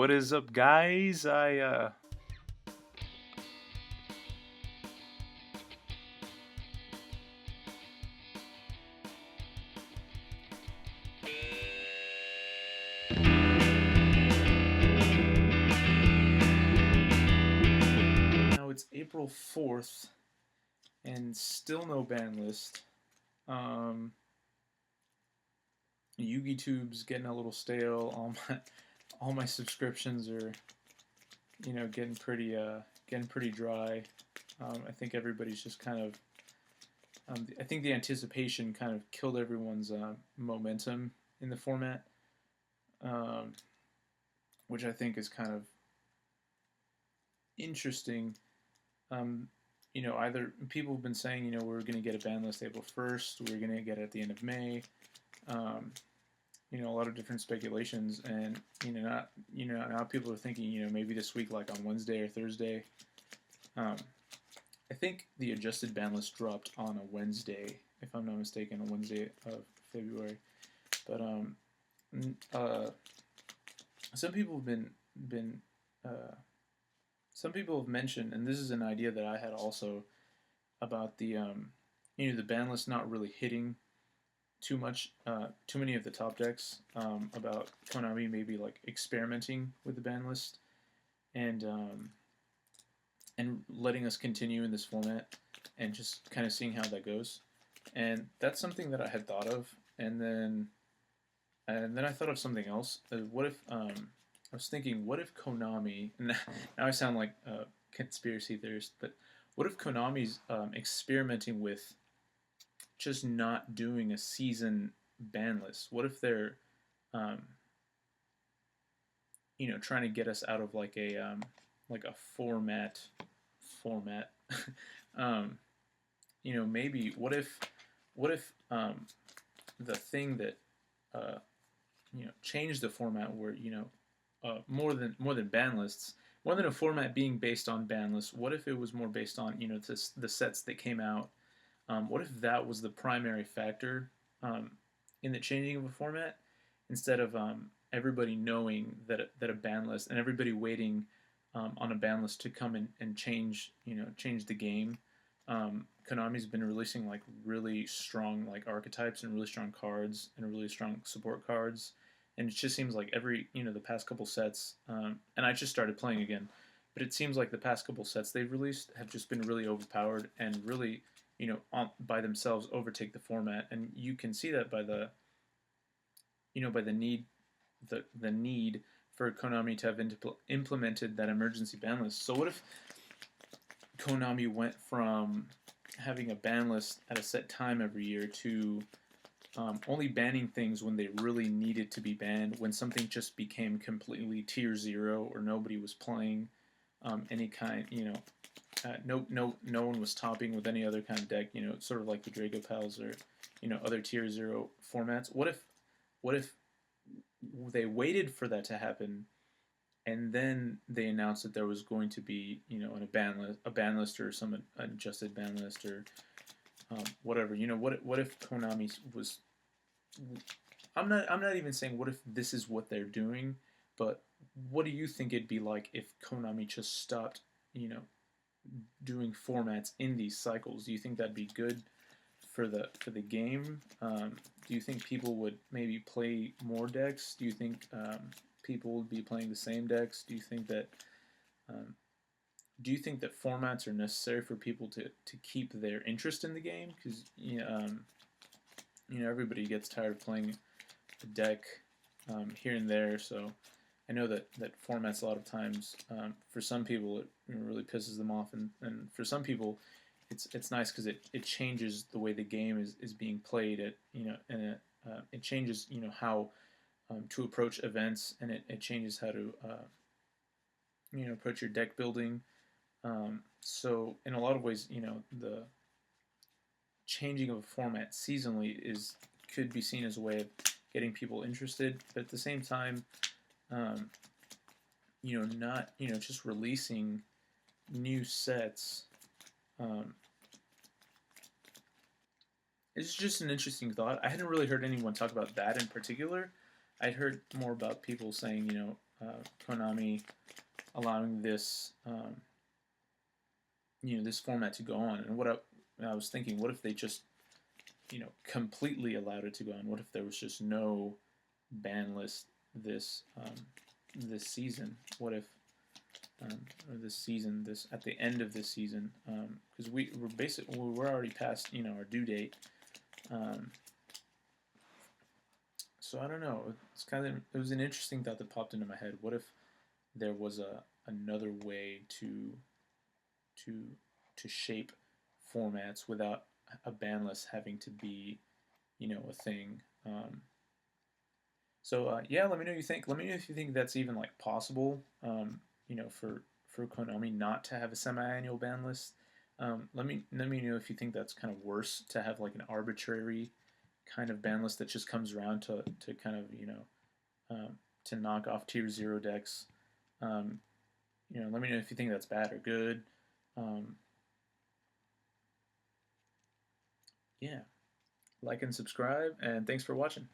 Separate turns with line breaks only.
What is up, guys? Now it's April 4th and still no ban list. YugiTube's getting a little stale. All my subscriptions are, getting pretty dry. I think everybody's just kind of I think the anticipation kind of killed everyone's momentum in the format, um, which I think is kind of interesting. Either people have been saying, we're going to get a ban list April 1st, we're going to get it at the end of May. Um, a lot of different speculations, and now people are thinking, maybe this week, like on Wednesday or Thursday. I think the adjusted ban list dropped on a Wednesday, if I'm not mistaken, a Wednesday of February. But some people have been some people have mentioned, and this is an idea that I had also, about the ban list not really hitting too many of the top decks. About Konami maybe like experimenting with the ban list and letting us continue in this format and just kind of seeing how that goes. And that's something that I had thought of, and then I thought of something else. What if I was thinking, what if Konami? Now I sound like a conspiracy theorist, but what if Konami's experimenting with just not doing a season ban list? What if they're, um, trying to get us out of like a format? um, Maybe what if the thing that changed the format where more than ban lists, more than a format being based on ban lists. What if it was more based on the sets that came out? What if that was the primary factor in the changing of a format, instead of everybody knowing that a ban list and everybody waiting on a ban list to come in and change the game. Konami's been releasing like really strong like archetypes and really strong cards and really strong support cards, and it just seems like every the past couple sets, and I just started playing again, but it seems like the past couple sets they've released have just been really overpowered and really by themselves overtake the format, and you can see that by the by the need for Konami to have implemented that emergency ban list. So what if Konami went from having a ban list at a set time every year to only banning things when they really needed to be banned, when something just became completely tier 0 or nobody was playing any kind, no one was topping with any other kind of deck, sort of like the Draco Pals or other tier 0 formats. What if they waited for that to happen, and then they announced that there was going to be a ban list or some adjusted ban list or whatever. What if Konami was? I'm not even saying what if this is what they're doing, but what do you think it'd be like if Konami just stopped doing formats in these cycles? Do you think that'd be good for the game? Do you think people would maybe play more decks? Do you think people would be playing the same decks? Um, do you think that formats are necessary for people to keep their interest in the game? Because everybody gets tired of playing a deck here and there. So I know that formats a lot of times, for some people it really pisses them off, and for some people it's nice because it changes the way the game is being played. It changes how to approach events, and it changes how to approach your deck building. So in a lot of ways, the changing of a format seasonally could be seen as a way of getting people interested, but at the same time, not just releasing new sets. It's just an interesting thought. I hadn't really heard anyone talk about that in particular. I'd heard more about people saying, Konami allowing this this format to go on. And I was thinking, what if they just completely allowed it to go on? What if there was just no ban list this season? What if or this season, this at the end of this season, because we're already past our due date. So I don't know. It was an interesting thought that popped into my head. What if there was another way to to shape formats without a ban list having to be a thing. Yeah, let me know what you think. Let me know if you think that's even like possible. For Konami not to have a semi-annual ban list. Let me know if you think that's kind of worse to have like an arbitrary kind of ban list that just comes around to kind of to knock off tier 0 decks. Let me know if you think that's bad or good. Yeah, like and subscribe, and thanks for watching.